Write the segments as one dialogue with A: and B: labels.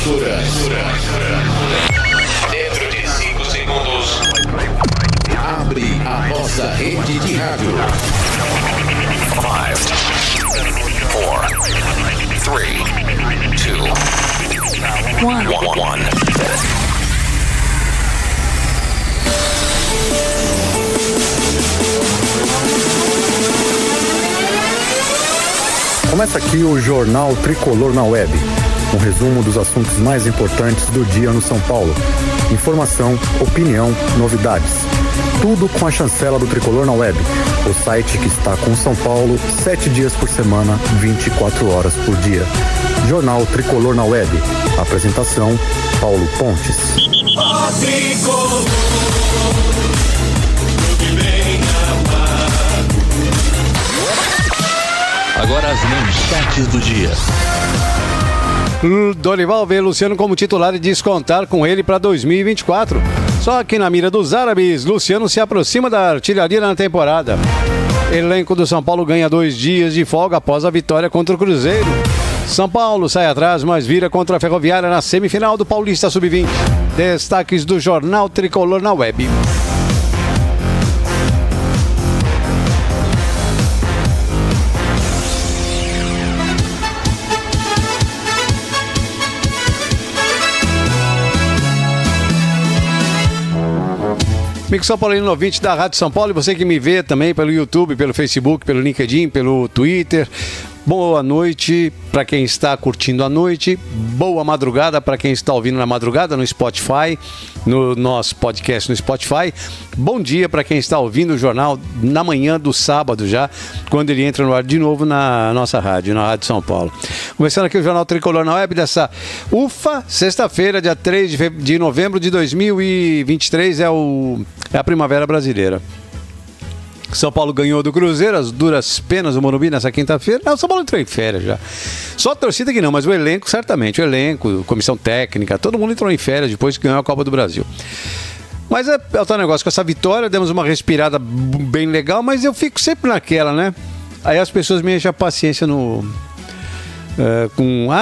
A: Dentro de 5 segundos.
B: Abre a nossa rede de rádio.
A: 5, 4, 3, 2, 1.
C: Começa aqui o Jornal Tricolor na Web, um resumo dos assuntos mais importantes do dia no São Paulo. Informação, opinião, novidades. Tudo com a chancela do Tricolor na Web, o site que está com São Paulo 7 dias por semana, 24 horas por dia. Jornal Tricolor na Web. Apresentação, Paulo Pontes.
D: Agora as manchetes do dia.
E: Dorival vê Luciano como titular e diz contar com ele para 2024. Só que na mira dos árabes, Luciano se aproxima da artilharia na temporada. Elenco do São Paulo ganha 2 dias de folga após a vitória contra o Cruzeiro. São Paulo sai atrás, mas vira contra a Ferroviária na semifinal do Paulista Sub-20. Destaques do Jornal Tricolor na Web. Amigo São Paulino ouvinte da Rádio São Paulo e você que me vê também pelo YouTube, pelo Facebook, pelo LinkedIn, pelo Twitter. Boa noite para quem está curtindo a noite, boa madrugada para quem está ouvindo na madrugada no Spotify, no nosso podcast no Spotify. Bom dia para quem está ouvindo o jornal na manhã do sábado já, quando ele entra no ar de novo na nossa rádio, na Rádio São Paulo. Começando aqui o Jornal Tricolor na Web dessa sexta-feira, dia 3 de novembro de 2023, é a Primavera Brasileira. São Paulo ganhou do Cruzeiro, as duras penas do Morumbi nessa quinta-feira. Não, São Paulo entrou em férias já. Só a torcida que não, mas o elenco, certamente. O elenco, comissão técnica, todo mundo entrou em férias depois que ganhou a Copa do Brasil. Mas é o tal negócio, com essa vitória, demos uma respirada bem legal, mas eu fico sempre naquela, né? Aí as pessoas me enchem a paciência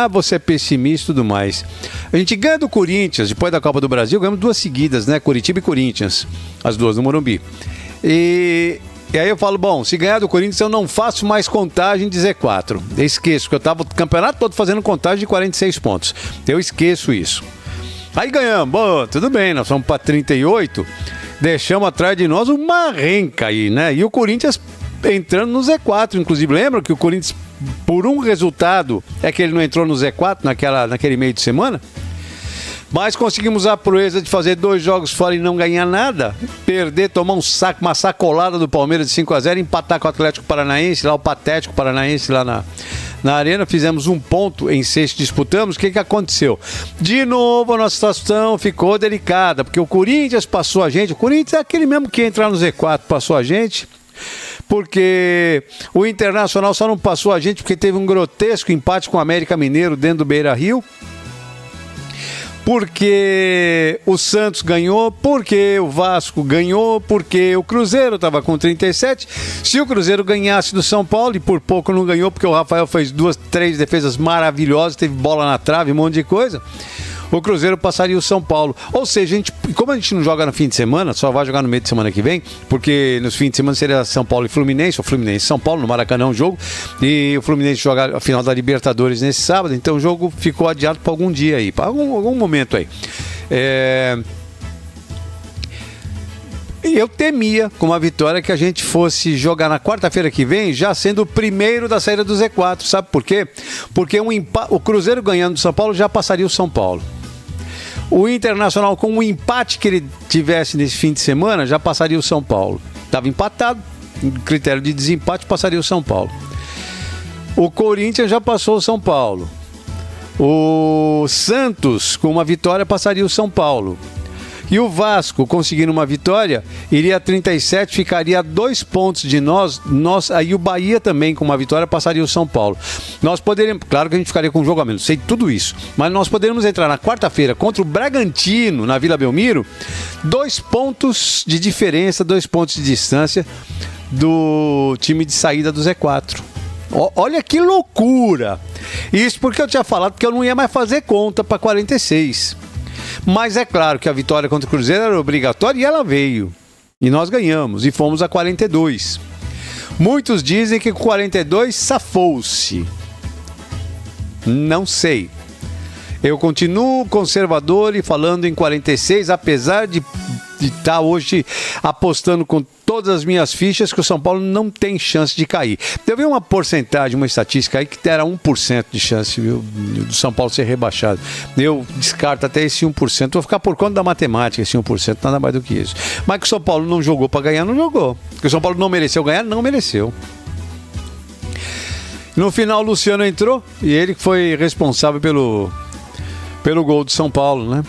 E: você é pessimista e tudo mais. A gente ganha do Corinthians, depois da Copa do Brasil, ganhamos 2 seguidas, né? Curitiba e Corinthians, as 2 no Morumbi. E aí eu falo, bom, se ganhar do Corinthians eu não faço mais contagem de Z4. Eu esqueço, porque eu estava o campeonato todo fazendo contagem de 46 pontos. Eu esqueço isso. Aí ganhamos, bom, tudo bem, nós fomos para 38, deixamos atrás de nós uma renca aí, né? E o Corinthians entrando no Z4, inclusive. Lembra que o Corinthians, por um resultado, é que ele não entrou no Z4 naquele meio de semana? Mas conseguimos a proeza de fazer 2 jogos fora e não ganhar nada. Perder, tomar uma sacolada do Palmeiras de 5-0, empatar com o Atlético Paranaense, lá o patético Paranaense lá na Arena. Fizemos 1 ponto em 6 que disputamos. O que aconteceu? De novo a nossa situação ficou delicada, porque o Corinthians passou a gente. O Corinthians é aquele mesmo que entrar no Z4, passou a gente. Porque o Internacional só não passou a gente porque teve um grotesco empate com o América Mineiro dentro do Beira-Rio. Porque o Santos ganhou, porque o Vasco ganhou, porque o Cruzeiro estava com 37. Se o Cruzeiro ganhasse do São Paulo, e por pouco não ganhou, porque o Rafael fez 2, 3 defesas maravilhosas, teve bola na trave, um monte de coisa, o Cruzeiro passaria o São Paulo. Ou seja, como a gente não joga no fim de semana, só vai jogar no meio de semana que vem, porque nos fins de semana seria São Paulo e Fluminense, ou Fluminense e São Paulo, no Maracanã o jogo, e o Fluminense joga a final da Libertadores nesse sábado, então o jogo ficou adiado para algum dia aí, para algum momento aí. Eu temia, com uma vitória, que a gente fosse jogar na quarta-feira que vem, já sendo o primeiro da saída do Z4, sabe por quê? Porque o Cruzeiro ganhando do São Paulo já passaria o São Paulo. O Internacional, com o empate que ele tivesse nesse fim de semana, já passaria o São Paulo. Estava empatado, critério de desempate, passaria o São Paulo. O Corinthians já passou o São Paulo. O Santos, com uma vitória, passaria o São Paulo. E o Vasco, conseguindo uma vitória, iria a 37, ficaria a 2 pontos de nós. Aí o Bahia também, com uma vitória, passaria o São Paulo. Nós poderíamos, claro que a gente ficaria com um jogo a menos, sei tudo isso, mas nós poderíamos entrar na quarta-feira contra o Bragantino, na Vila Belmiro, 2 pontos de diferença, 2 pontos de distância do time de saída do Z4. Olha que loucura! Isso porque eu tinha falado que eu não ia mais fazer conta para 46. Mas é claro que a vitória contra o Cruzeiro era obrigatória e ela veio. E nós ganhamos e fomos a 42. Muitos dizem que com 42 safou-se. Não sei. Eu continuo conservador e falando em 46, apesar de estar hoje apostando com todas as minhas fichas que o São Paulo não tem chance de cair. Eu vi uma porcentagem, uma estatística aí que era 1% de chance, viu, do São Paulo ser rebaixado. Eu descarto até esse 1%. Vou ficar por conta da matemática, esse 1%, nada mais do que isso. Mas que o São Paulo não jogou para ganhar, não jogou. Que o São Paulo não mereceu ganhar, não mereceu. No final, o Luciano entrou e ele foi responsável pelo gol do São Paulo, né?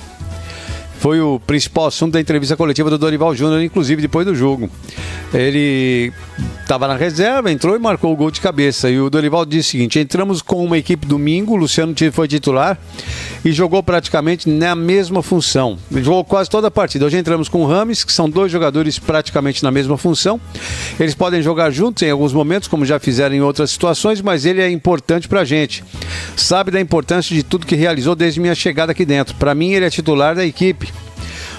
E: Foi o principal assunto da entrevista coletiva do Dorival Júnior, inclusive depois do jogo. Ele estava na reserva, entrou e marcou o gol de cabeça. E o Dorival disse o seguinte: entramos com uma equipe domingo, o Luciano foi titular e jogou praticamente na mesma função. Ele jogou quase toda a partida. Hoje entramos com o Rames, que são dois jogadores praticamente na mesma função. Eles podem jogar juntos em alguns momentos, como já fizeram em outras situações, mas ele é importante pra gente. Sabe da importância de tudo que realizou desde minha chegada aqui dentro. Para mim, ele é titular da equipe.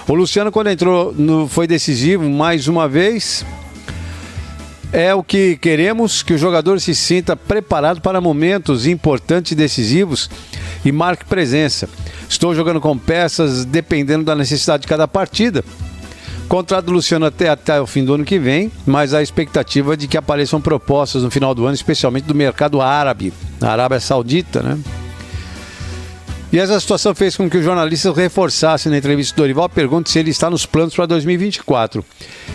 E: O Luciano, quando entrou, foi decisivo mais uma vez. É o que queremos, que o jogador se sinta preparado para momentos importantes e decisivos e marque presença. Estou jogando com peças dependendo da necessidade de cada partida. Contrato do Luciano até o fim do ano que vem, mas a expectativa de que apareçam propostas no final do ano, especialmente do mercado árabe, na Arábia Saudita, né? E essa situação fez com que os jornalistas reforçassem na entrevista do Dorival a pergunta se ele está nos planos para 2024.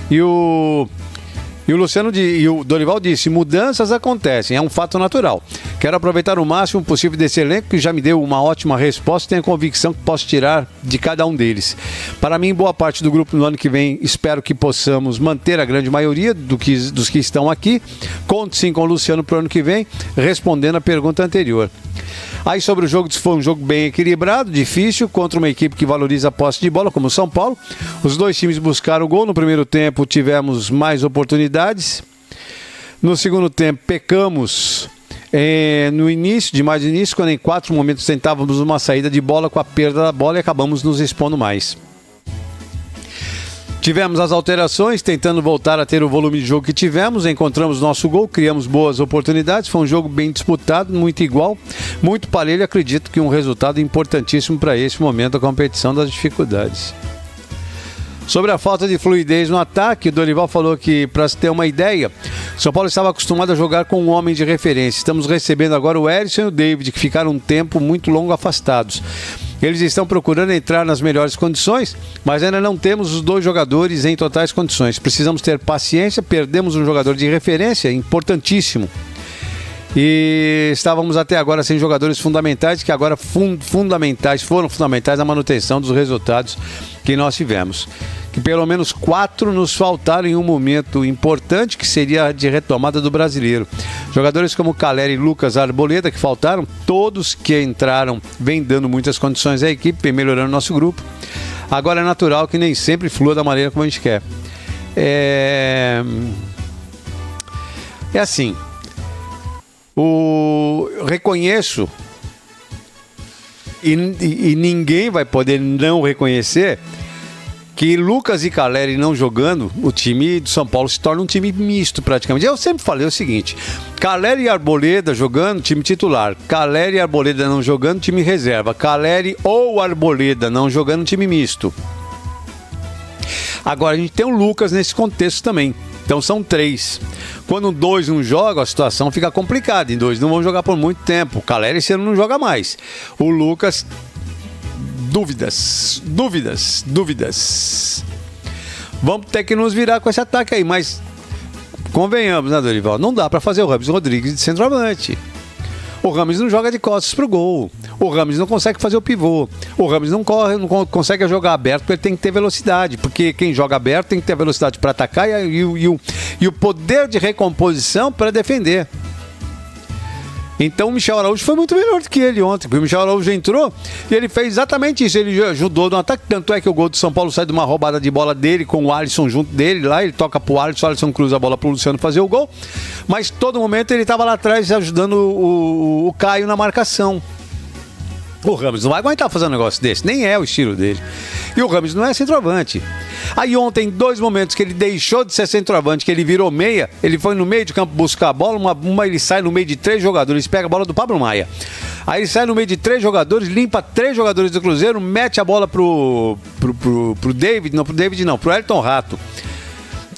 E: E o Dorival disse: mudanças acontecem, é um fato natural. Quero aproveitar o máximo possível desse elenco, que já me deu uma ótima resposta e tenho a convicção que posso tirar de cada um deles. Para mim, boa parte do grupo no ano que vem, espero que possamos manter a grande maioria dos que estão aqui. Conto sim com o Luciano para o ano que vem, respondendo a pergunta anterior. Aí sobre o jogo, foi um jogo bem equilibrado, difícil, contra uma equipe que valoriza a posse de bola, como o São Paulo. Os dois times buscaram o gol. No primeiro tempo tivemos mais oportunidades. No segundo tempo pecamos no início, quando em 4 momentos tentávamos uma saída de bola com a perda da bola e acabamos nos expondo mais. Tivemos as alterações, tentando voltar a ter o volume de jogo que tivemos, encontramos nosso gol, criamos boas oportunidades, foi um jogo bem disputado, muito igual, muito parelho, acredito que um resultado importantíssimo para esse momento da competição das dificuldades. Sobre a falta de fluidez no ataque, o Dorival falou que, para se ter uma ideia, o São Paulo estava acostumado a jogar com um homem de referência. Estamos recebendo agora o Erisson e o David, que ficaram um tempo muito longo afastados. Eles estão procurando entrar nas melhores condições, mas ainda não temos os dois jogadores em totais condições. Precisamos ter paciência, perdemos um jogador de referência, importantíssimo. E estávamos até agora sem jogadores fundamentais, que agora foram fundamentais na manutenção dos resultados que nós tivemos. Que pelo menos 4 nos faltaram em um momento importante, que seria a de retomada do brasileiro. Jogadores como Caleri e Lucas Arboleda, que faltaram, todos que entraram vêm dando muitas condições à equipe, vem melhorando nosso grupo. Agora é natural que nem sempre flua da maneira como a gente quer. É assim, reconheço, e ninguém vai poder não reconhecer, que Lucas e Caleri não jogando, o time do São Paulo se torna um time misto praticamente. Eu sempre falei o seguinte: Caleri e Arboleda jogando, time titular. Caleri e Arboleda não jogando, time reserva. Caleri ou Arboleda não jogando, time misto. Agora a gente tem o Lucas nesse contexto também. Então são 3. Quando 2 não jogam, a situação fica complicada. Em 2 não vão jogar por muito tempo. O Caleri esse ano não joga mais. O Lucas... Dúvidas. Vamos ter que nos virar com esse ataque aí, mas convenhamos, né, Dorival? Não dá pra fazer o Rames Rodrigues de centroavante. O Rames não joga de costas pro gol. O Rames não consegue fazer o pivô. O Rames não consegue jogar aberto, porque ele tem que ter velocidade. Porque quem joga aberto tem que ter velocidade para atacar e o poder de recomposição para defender. Então o Michel Araújo foi muito melhor do que ele ontem, porque o Michel Araújo entrou e ele fez exatamente isso, ele ajudou no ataque, tanto é que o gol do São Paulo sai de uma roubada de bola dele com o Alisson junto dele lá, ele toca pro Alisson, o Alisson cruza a bola pro Luciano fazer o gol, mas todo momento ele estava lá atrás ajudando o Caio na marcação. O Rames não vai aguentar fazer um negócio desse, nem é o estilo dele. E o Rames não é centroavante. Aí ontem, 2 momentos que ele deixou de ser centroavante, que ele virou meia, ele foi no meio de campo buscar a bola, ele sai no meio de 3 jogadores, pega a bola do Pablo Maia. Aí ele sai no meio de 3 jogadores, limpa 3 jogadores do Cruzeiro, mete a bola pro David, pro Elton Rato.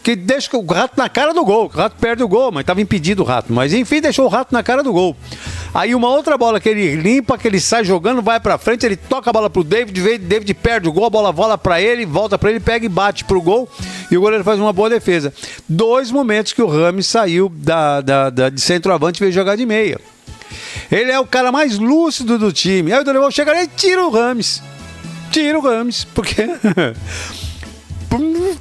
E: Que deixa o Rato na cara do gol, o Rato perde o gol, mas estava impedido o Rato. Mas enfim, deixou o Rato na cara do gol. Aí uma outra bola que ele limpa, que ele sai jogando, vai pra frente, ele toca a bola pro David perde o gol, a bola vola pra ele, volta pra ele, pega e bate pro gol, e o goleiro faz uma boa defesa. 2 momentos que o Rames saiu de centroavante e veio jogar de meia. Ele é o cara mais lúcido do time. Aí o Dorival chega ali e tira o Rames. Porque...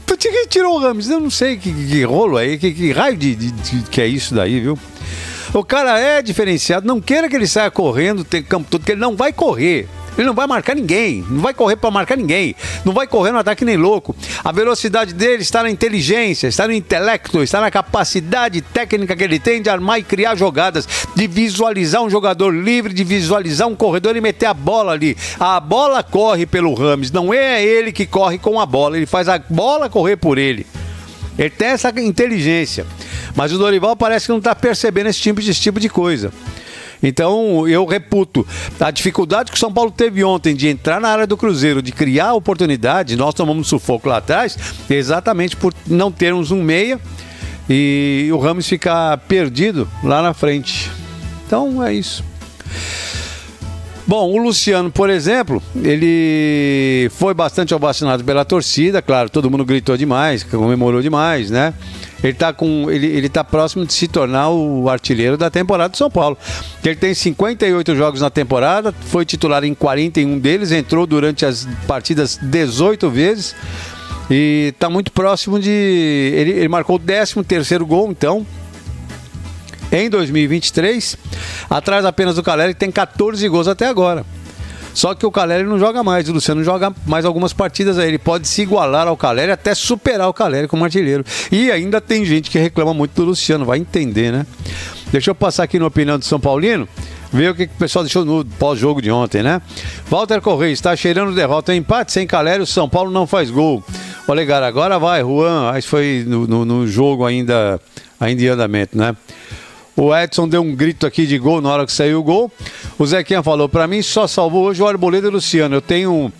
E: Por que tirou o Rames? Eu não sei que rolo aí, que raio que é isso daí, viu? O cara é diferenciado, não queira que ele saia correndo o campo todo, porque ele não vai correr. Ele não vai marcar ninguém, não vai correr para marcar ninguém, não vai correr no ataque nem louco. A velocidade dele está na inteligência, está no intelecto, está na capacidade técnica que ele tem de armar e criar jogadas, de visualizar um jogador livre, de visualizar um corredor e meter a bola ali. A bola corre pelo Rames, não é ele que corre com a bola, ele faz a bola correr por ele. Ele tem essa inteligência, mas o Dorival parece que não está percebendo esse tipo de coisa. Então eu reputo a dificuldade que o São Paulo teve ontem de entrar na área do Cruzeiro, de criar oportunidades. Nós tomamos sufoco lá atrás exatamente por não termos um meia e o Rames ficar perdido lá na frente. Então é isso. Bom, o Luciano, por exemplo, ele foi bastante ovacionado pela torcida, claro, todo mundo gritou demais, comemorou demais, né? Ele tá próximo de se tornar o artilheiro da temporada do São Paulo. Ele tem 58 jogos na temporada, foi titular em 41 deles, entrou durante as partidas 18 vezes e tá muito próximo de... Ele marcou o 13º gol, então, em 2023, atrás apenas do Caleri, que tem 14 gols até agora. Só que o Caleri não joga mais, o Luciano joga mais algumas partidas aí. Ele pode se igualar ao Caleri, até superar o Caleri como artilheiro. E ainda tem gente que reclama muito do Luciano, vai entender, né? Deixa eu passar aqui na opinião do São Paulino, ver o que o pessoal deixou no pós-jogo de ontem, né? Walter Correia, está cheirando derrota, empate sem Caleri, o São Paulo não faz gol. Olegar, agora vai, Juan, acho que foi no jogo ainda em andamento, né? O Edson deu um grito aqui de gol na hora que saiu o gol. O Zequinha falou, para mim só salvou hoje o Arboleda e o Luciano. Eu tenho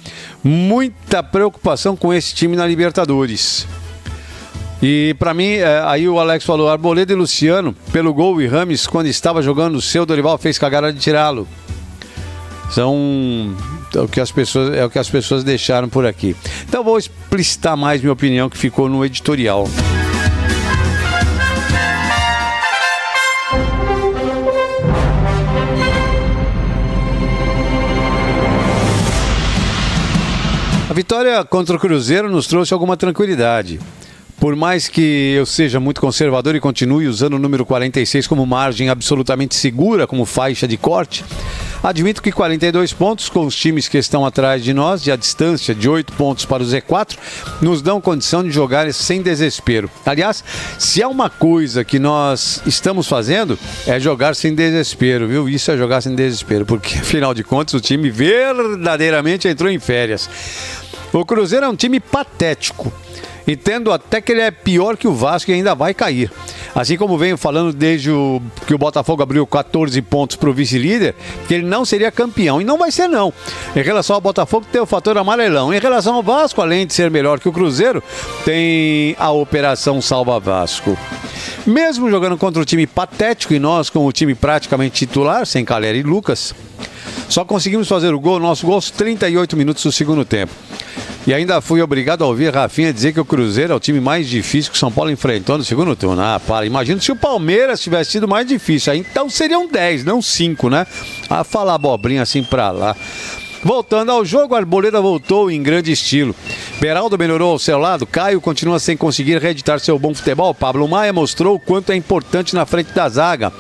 E: muita preocupação com esse time na Libertadores. E para mim, aí o Alex falou, Arboleda e Luciano, pelo gol, e Rames, quando estava jogando o seu, Dorival fez cagada de tirá-lo. É o que as pessoas deixaram por aqui. Então vou explicitar mais minha opinião que ficou no editorial. A vitória contra o Cruzeiro nos trouxe alguma tranquilidade. Por mais que eu seja muito conservador e continue usando o número 46 como margem absolutamente segura, como faixa de corte, admito que 42 pontos com os times que estão atrás de nós, e a distância de 8 pontos para o Z4, nos dão condição de jogar sem desespero. Aliás, se há uma coisa que nós estamos fazendo, é jogar sem desespero, viu? Isso é jogar sem desespero, porque afinal de contas o time verdadeiramente entrou em férias. O Cruzeiro é um time patético. Entendo até que ele é pior que o Vasco e ainda vai cair. Assim como venho falando desde que o Botafogo abriu 14 pontos para o vice-líder, que ele não seria campeão. E não vai ser, não. Em relação ao Botafogo, tem o fator amarelão. Em relação ao Vasco, além de ser melhor que o Cruzeiro, tem a Operação Salva Vasco. Mesmo jogando contra o time patético e nós com o time praticamente titular, sem Caleri e Lucas, só conseguimos fazer o gol, nosso gol aos 38 minutos do segundo tempo. E ainda fui obrigado a ouvir Rafinha dizer que o Cruzeiro é o time mais difícil que o São Paulo enfrentou no segundo turno. Ah, para, imagina se o Palmeiras tivesse sido mais difícil. Aí, então seriam 10, não 5, né? A falar abobrinha assim pra lá. Voltando ao jogo, a Arboleda voltou em grande estilo. Beraldo melhorou ao seu lado, Caio continua sem conseguir reeditar seu bom futebol, Pablo Maia mostrou o quanto é importante na frente da zaga,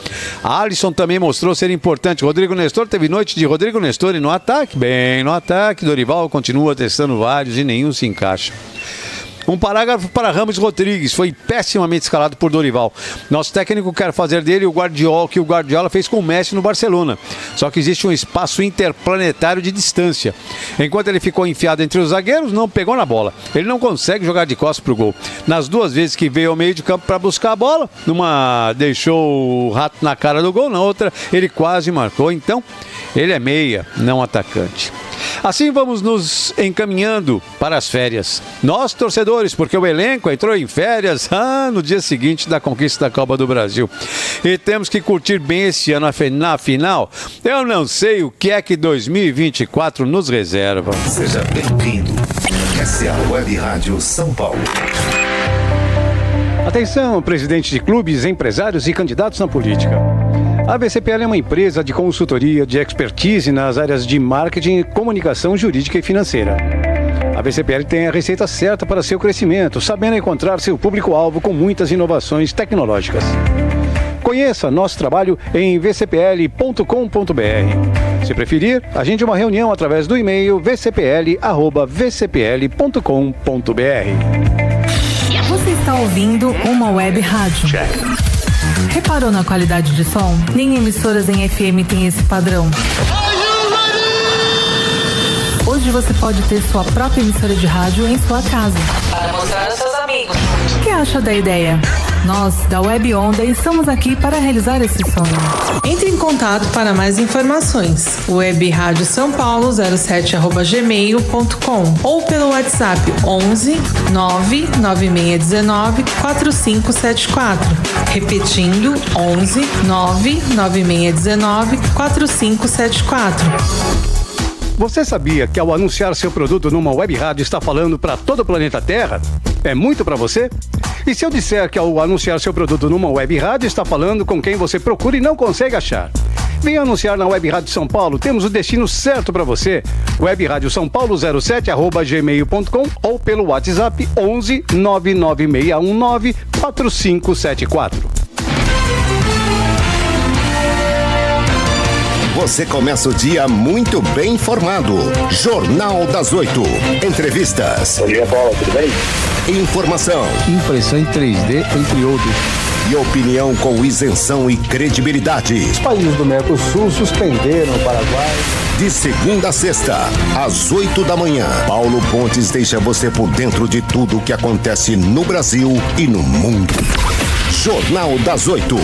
E: Alisson também mostrou ser importante, Rodrigo Nestor teve noite de Rodrigo Nestor e no ataque, bem no ataque, Dorival continua testando vários e nenhum se encaixa. Um parágrafo para Ramos Rodrigues, foi pessimamente escalado por Dorival. Nosso técnico quer fazer dele o Guardiola, que o Guardiola fez com o Messi no Barcelona. Só que existe um espaço interplanetário de distância. Enquanto ele ficou enfiado entre os zagueiros, não pegou na bola. Ele não consegue jogar de costas pro gol. Nas duas vezes que veio ao meio de campo para buscar a bola, numa deixou o rato na cara do gol, na outra ele quase marcou. Então, ele é meia, não atacante. Assim vamos nos encaminhando para as férias. Nós, torcedores, porque o elenco entrou em férias no dia seguinte da conquista da Copa do Brasil. E temos que curtir bem esse ano na final. Eu não sei o que é que 2024 nos reserva.
F: Seja bem-vindo. Essa é a Web Rádio São Paulo.
E: Atenção, presidente de clubes, empresários e candidatos na política. A VCPL é uma empresa de consultoria de expertise nas áreas de marketing, comunicação jurídica e financeira. A VCPL tem a receita certa para seu crescimento, sabendo encontrar seu público-alvo com muitas inovações tecnológicas. Conheça nosso trabalho em vcpl.com.br. Se preferir, agende uma reunião através do e-mail vcpl@vcpl.com.br.
G: Você está ouvindo uma web rádio. Reparou na qualidade de som? Nem emissoras em FM tem esse padrão. Hoje você pode ter sua própria emissora de rádio em sua casa.
H: Para mostrar aos seus amigos.
G: O que acha da ideia? Nós, da Web Onda, estamos aqui para realizar esse sonho.
H: Entre em contato para mais informações. Web Rádio São Paulo 07@gmail.com ou pelo WhatsApp 11 99619 4574. Repetindo, 11 99619 4574.
E: Você sabia que ao anunciar seu produto numa web rádio está falando para todo o planeta Terra? É muito para você? E se eu disser que ao anunciar seu produto numa web rádio está falando com quem você procura e não consegue achar? Venha anunciar na Web Rádio São Paulo, temos o destino certo para você. Web Rádio São Paulo 07@gmail.com ou pelo WhatsApp 11 99619 4574.
F: Você começa o dia muito bem informado. Jornal das 8. Entrevistas.
I: Bom dia, Paulo, tudo bem?
F: Informação.
E: Impressão em 3D, entre outros.
F: E opinião com isenção e credibilidade.
J: Os países do Mercosul suspenderam o Paraguai.
F: De segunda a sexta, às 8 da manhã, Paulo Pontes deixa você por dentro de tudo o que acontece no Brasil e no mundo. Jornal das 8.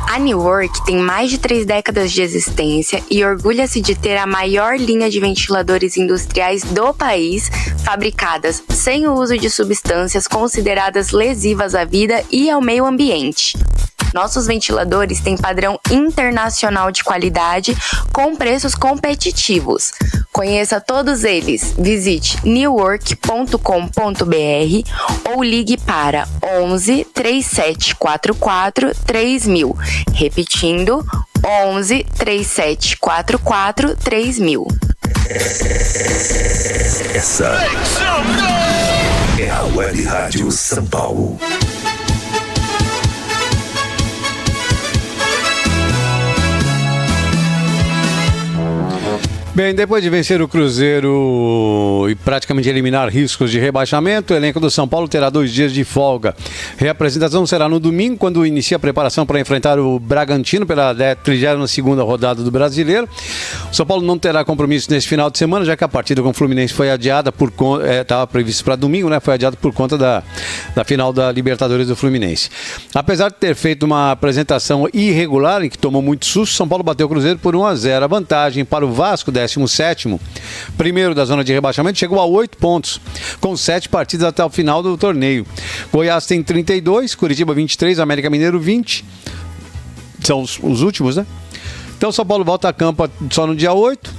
K: A New Work tem mais de 3 décadas de existência e orgulha-se de ter a maior linha de ventiladores industriais do país, fabricadas sem o uso de substâncias consideradas lesivas à vida e ao meio ambiente. Nossos ventiladores têm padrão internacional de qualidade com preços competitivos. Conheça todos eles. Visite newwork.com.br ou ligue para 11 3744 3000. Repetindo, 11 3744 3000.
F: Essa é a Web Rádio São Paulo.
E: Bem, depois de vencer o Cruzeiro e praticamente eliminar riscos de rebaixamento, o elenco do São Paulo terá 2 dias de folga. Reapresentação será no domingo, quando inicia a preparação para enfrentar o Bragantino pela 32ª rodada do Brasileiro. O São Paulo não terá compromisso nesse final de semana, já que a partida com o Fluminense foi adiada estava previsto para domingo, né? Foi adiada por conta da final da Libertadores do Fluminense. Apesar de ter feito uma apresentação irregular, em que tomou muito susto, São Paulo bateu o Cruzeiro por 1-0. A vantagem para o Vasco, 17º, primeiro da zona de rebaixamento, chegou a 8 pontos, com 7 partidas até o final do torneio. Goiás tem 32, Curitiba 23, América Mineiro 20. São os últimos, né? Então São Paulo volta a campo só no dia 8.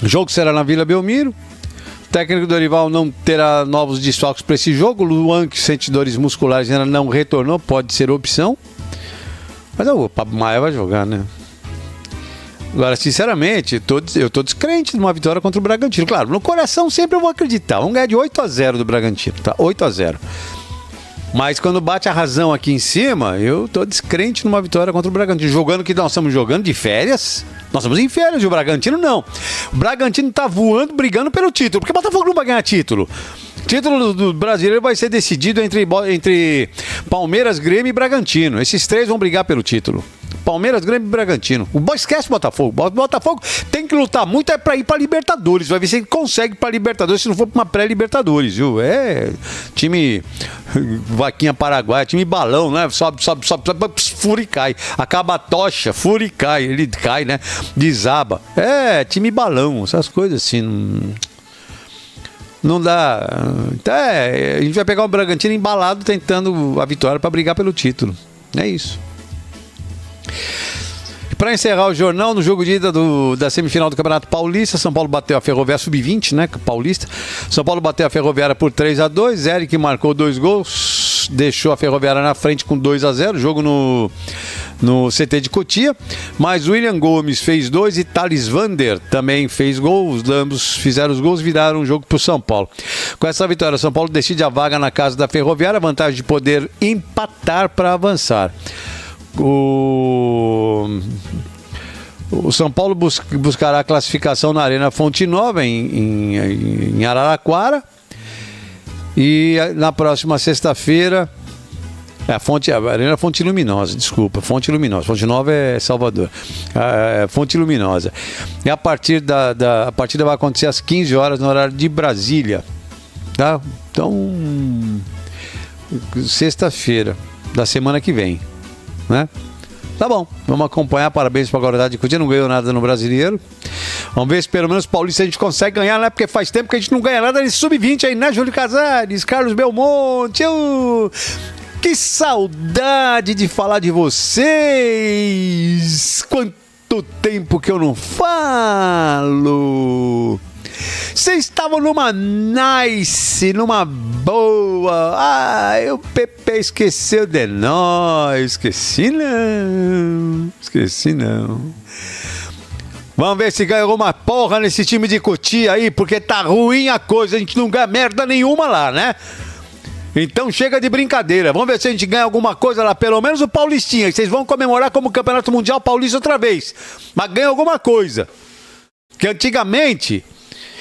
E: O jogo será na Vila Belmiro. O técnico Dorival não terá novos desfalques para esse jogo. O Luan, que sente dores musculares, ainda não retornou, pode ser opção. Mas o Pablo Maia vai jogar, né? Agora, sinceramente, eu tô descrente de uma vitória contra o Bragantino. Claro, no coração sempre eu vou acreditar. Vamos ganhar de 8-0 do Bragantino, tá? 8-0. Mas quando bate a razão aqui em cima, eu tô descrente numa vitória contra o Bragantino. Jogando que nós estamos jogando de férias. Nós estamos em férias e o Bragantino não. O Bragantino tá voando, brigando pelo título. Porque o Botafogo não vai ganhar título. O título do brasileiro vai ser decidido entre Palmeiras, Grêmio e Bragantino. Esses três vão brigar pelo título. Palmeiras, Grêmio e Bragantino. Esquece o Botafogo. O Botafogo tem que lutar muito pra ir pra Libertadores. Vai ver se ele consegue pra Libertadores, se não for pra uma pré-Libertadores, viu? É time vaquinha paraguaia, time balão, né? Sobe, fura e cai. Acaba a tocha, fura e cai. Ele cai, né? Desaba. É, time balão, essas coisas assim. Não dá. A gente vai pegar o Bragantino embalado tentando a vitória pra brigar pelo título. É isso. Para encerrar o jornal, no jogo de ida da semifinal do Campeonato Paulista, São Paulo bateu a Ferroviária Sub-20, né? Paulista. São Paulo bateu a Ferroviária por 3-2. Eric marcou 2 gols, deixou a Ferroviária na frente com 2-0. Jogo no CT de Cotia. Mas William Gomes fez 2 e Thales Vander também fez gols. Ambos fizeram os gols, viraram um jogo para o São Paulo. Com essa vitória, São Paulo decide a vaga na casa da Ferroviária, a vantagem de poder empatar para avançar. O São Paulo buscará a classificação na Arena Fonte Nova, em Araraquara. E na próxima sexta-feira, a Arena Fonte Luminosa, desculpa, Fonte Luminosa. Fonte Nova é Salvador. Fonte Luminosa. E a partida vai acontecer às 15 horas no horário de Brasília. Tá? Então, sexta-feira da semana que vem. Né? Tá bom, vamos acompanhar. Parabéns para a Guarda de Cotia, não ganhou nada no Brasileiro. Vamos ver se pelo menos o Paulista a gente consegue ganhar, né? Porque faz tempo que a gente não ganha nada nesse Sub-20 aí, né? Júlio Casares, Carlos Belmonte. Que saudade de falar de vocês! Quanto tempo que eu não falo! Vocês estavam numa numa boa. O Pepe esqueceu de nós. Esqueci não. Vamos ver se ganha alguma porra nesse time de Cotia aí, porque tá ruim a coisa. A gente não ganha merda nenhuma lá, né? Então chega de brincadeira. Vamos ver se a gente ganha alguma coisa lá, pelo menos o Paulistinha. Vocês vão comemorar como Campeonato Mundial Paulista outra vez. Mas ganha alguma coisa. Que antigamente...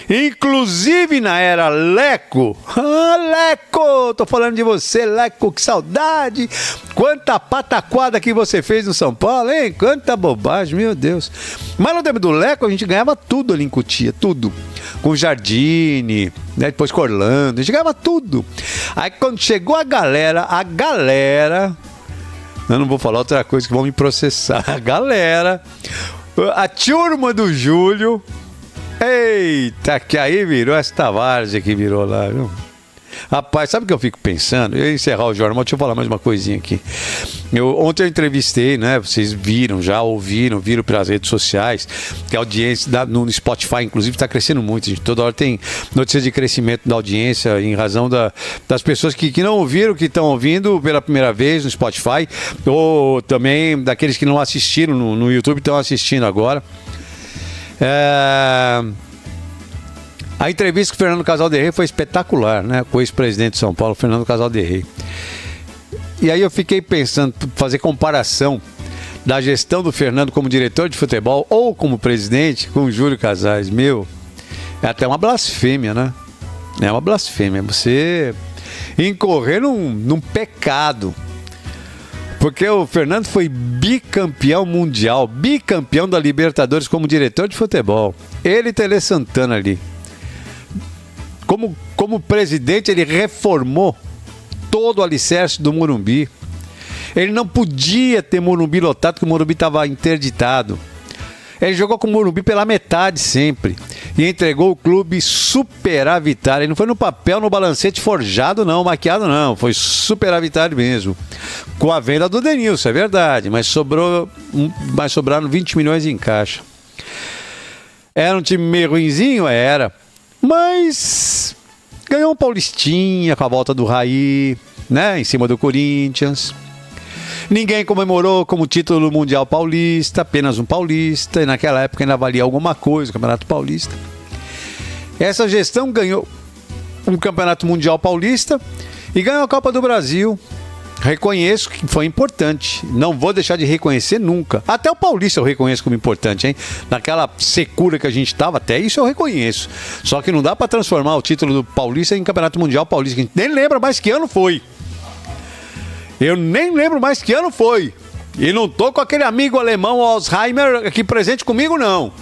E: Inclusive na era Leco. Leco! Tô falando de você, Leco, que saudade! Quanta pataquada que você fez no São Paulo, hein? Quanta bobagem, meu Deus. Mas no tempo do Leco a gente ganhava tudo ali em Cotia, tudo. Com o Jardine, né? Depois com Orlando, a gente ganhava tudo. Aí quando chegou a galera... Eu não vou falar outra coisa que vão me processar. A turma do Júlio... Eita, que aí virou esta várzea que virou lá, viu? Rapaz, sabe o que eu fico pensando? Eu ia encerrar o jornal, deixa eu falar mais uma coisinha aqui. Ontem eu entrevistei, né? Vocês viram pelas redes sociais, que a audiência no Spotify, inclusive, está crescendo muito. Gente. Toda hora tem notícias de crescimento da audiência em razão das pessoas que não ouviram, que estão ouvindo pela primeira vez no Spotify, ou também daqueles que não assistiram no YouTube, estão assistindo agora. A entrevista com o Fernando Casal de Rey foi espetacular, né? Com o ex-presidente de São Paulo, Fernando Casal de Rey. E aí eu fiquei pensando, fazer comparação da gestão do Fernando como diretor de futebol ou como presidente com o Júlio Casares. É até uma blasfêmia, né? É uma blasfêmia. Você incorrer num pecado. Porque o Fernando foi bicampeão mundial, bicampeão da Libertadores como diretor de futebol. Ele e Tele Santana ali. Como presidente, ele reformou todo o alicerce do Morumbi. Ele não podia ter Morumbi lotado, porque o Morumbi estava interditado. Ele jogou com o Morumbi pela metade sempre. E entregou o clube superavitário. Ele não foi no papel, no balancete forjado não, maquiado não. Foi superavitário mesmo. Com a venda do Denilson, é verdade. Mas sobraram 20 milhões em caixa. Era um time meio ruinzinho? Era. Mas ganhou um Paulistinha com a volta do Raí, né? Em cima do Corinthians. Ninguém comemorou como título mundial paulista, apenas um paulista, e naquela época ainda valia alguma coisa, o Campeonato Paulista. Essa gestão ganhou um Campeonato Mundial Paulista e ganhou a Copa do Brasil. Reconheço que foi importante. Não vou deixar de reconhecer nunca. Até o Paulista eu reconheço como importante, hein? Naquela secura que a gente estava, até isso eu reconheço. Só que não dá para transformar o título do Paulista em Campeonato Mundial Paulista, que a gente nem lembra mais que ano foi. Eu nem lembro mais que ano foi. E não tô com aquele amigo alemão Alzheimer aqui presente comigo, não.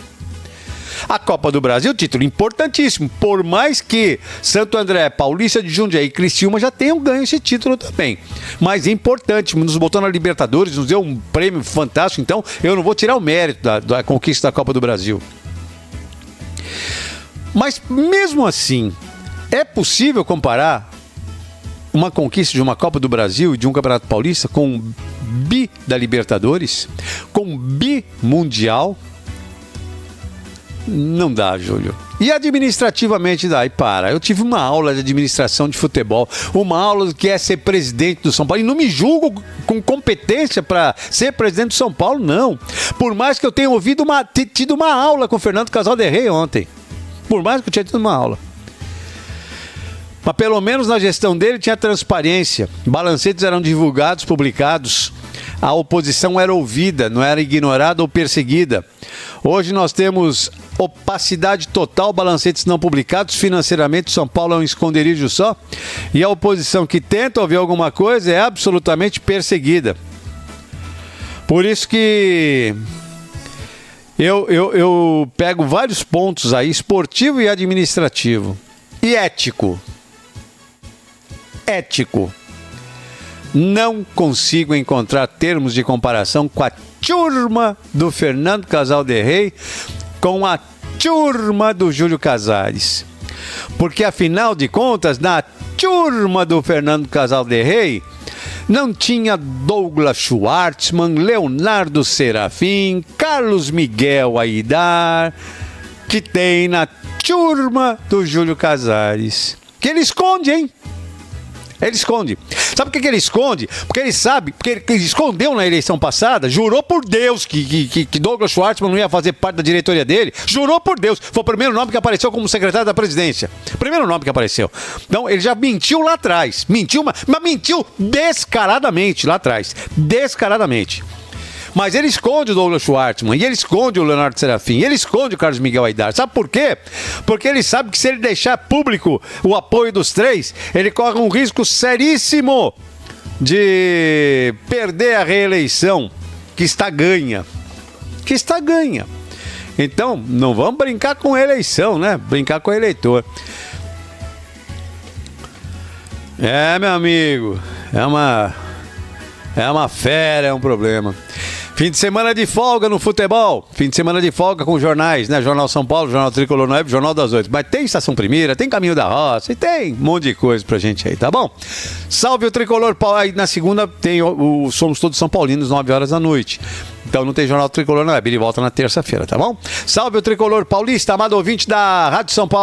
E: A Copa do Brasil, título importantíssimo, por mais que Santo André, Paulista de Jundiaí e Criciúma já tenham ganho esse título também. Mas é importante, nos botou na Libertadores, nos deu um prêmio fantástico, então eu não vou tirar o mérito da conquista da Copa do Brasil. Mas mesmo assim, é possível comparar uma conquista de uma Copa do Brasil e de um Campeonato Paulista com um bi da Libertadores, com um bi mundial? Não dá, Júlio. E administrativamente dá. E para. Eu tive uma aula de administração de futebol, uma aula do que é ser presidente do São Paulo. E não me julgo com competência para ser presidente do São Paulo, não. Por mais que eu tenha tido uma aula com o Fernando Casalderrey ontem. Por mais que eu tinha tido uma aula. Mas pelo menos na gestão dele tinha transparência. Balancetes eram divulgados, publicados. A oposição era ouvida, não era ignorada ou perseguida. Hoje nós temos opacidade total, balancetes não publicados, financeiramente São Paulo é um esconderijo só, e a oposição que tenta ouvir alguma coisa é absolutamente perseguida. Por isso que eu pego vários pontos aí, esportivo e administrativo. E ético. Ético. Não consigo encontrar termos de comparação com a turma do Fernando Casalderrey com a turma do Júlio Casares. Porque, afinal de contas, na turma do Fernando Casalderrey não tinha Douglas Schwartzman, Leonardo Serafim, Carlos Miguel Aidar, que tem na turma do Júlio Casares. Que ele esconde, hein? Ele esconde. Sabe por que ele esconde? Porque ele sabe, porque ele escondeu na eleição passada, jurou por Deus que Douglas Schwartzman não ia fazer parte da diretoria dele. Jurou por Deus. Foi o primeiro nome que apareceu como secretário da presidência. Primeiro nome que apareceu. Então, ele já mentiu lá atrás. Mentiu, mas mentiu descaradamente lá atrás. Descaradamente. Mas ele esconde o Douglas Schwartzman, e ele esconde o Leonardo Serafim, e ele esconde o Carlos Miguel Aidar. Sabe por quê? Porque ele sabe que se ele deixar público o apoio dos três, ele corre um risco seríssimo de perder a reeleição, que está ganha. Que está ganha. Então, não vamos brincar com a eleição, né? Brincar com o eleitor. É, meu amigo, é uma fera, é um problema. Fim de semana de folga no futebol. Fim de semana de folga com jornais, né? Jornal São Paulo, Jornal Tricolor na Web, Jornal das 8. Mas tem Estação Primeira, tem Caminho da Roça, e tem um monte de coisa pra gente aí, tá bom? Salve o Tricolor. Aí na segunda tem Somos Todos São Paulinos, 9 horas da noite. Então não tem Jornal Tricolor na Web, ele volta na terça-feira, tá bom? Salve o Tricolor paulista, amado ouvinte da Rádio São Paulo.